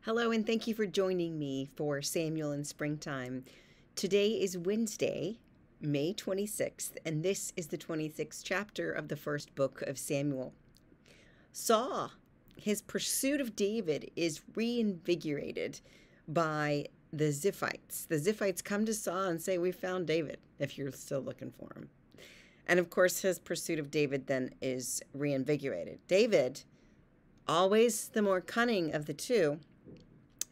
Hello, and thank you for joining me for Samuel in Springtime. Today is Wednesday, May 26th, and this is the 26th chapter of the first book of Samuel. Saul, his pursuit of David is reinvigorated by the Ziphites. The Ziphites come to Saul and say, "We found David, if you're still looking for him." And of course, his pursuit of David then is reinvigorated. David, always the more cunning of the two,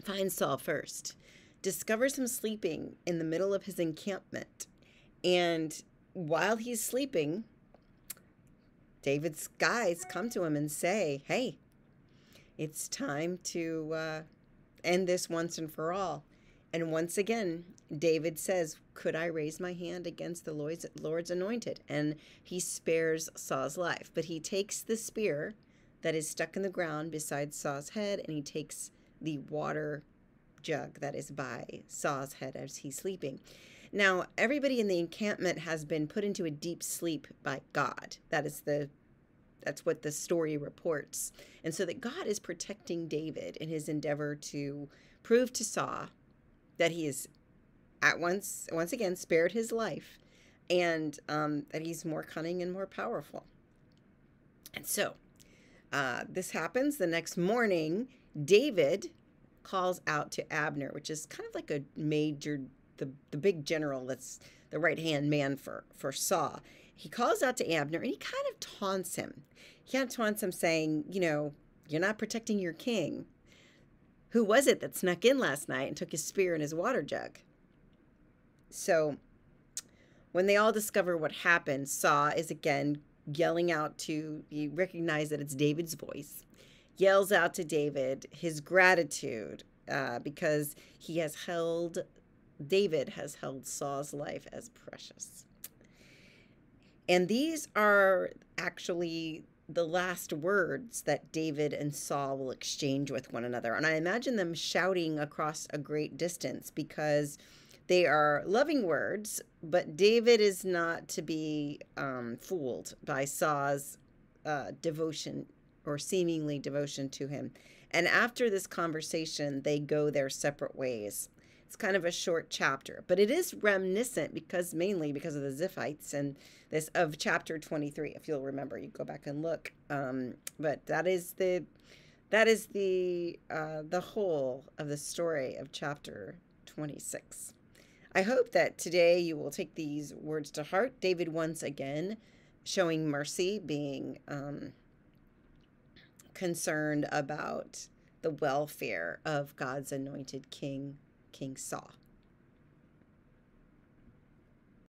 finds Saul first, discovers him sleeping in the middle of his encampment. And while he's sleeping, David's guys come to him and say, "Hey, it's time to end this once and for all." And once again, David says, "Could I raise my hand against the Lord's anointed?" And he spares Saul's life. But he takes the spear that is stuck in the ground beside Saul's head, and he takes the water jug that is by Saul's head as he's sleeping. Now, everybody in the encampment has been put into a deep sleep by God. That's what the story reports. And so that God is protecting David in his endeavor to prove to Saul that he is once again spared his life, and that he's more cunning and more powerful. And so this happens the next morning. David calls out to Abner, which is kind of like a major, the big general that's the right-hand man for Saul. He calls out to Abner, and he kind of taunts him. He kind of taunts him saying, "You're not protecting your king. Who was it that snuck in last night and took his spear and his water jug?" So when they all discover what happened, Saul is again yelling out you recognize that it's David's voice, yells out to David his gratitude because David has held Saul's life as precious. And these are actually the last words that David and Saul will exchange with one another. And I imagine them shouting across a great distance because they are loving words, but David is not to be fooled by Saul's devotion or seemingly devotion to him. And after this conversation, they go their separate ways. It's kind of a short chapter, but it is reminiscent mainly because of the Ziphites and this of chapter 23. If you'll remember, you go back and look. But that is the whole of the story of chapter 26. I hope that today you will take these words to heart. David once again showing mercy, being concerned about the welfare of God's anointed king, King Saul.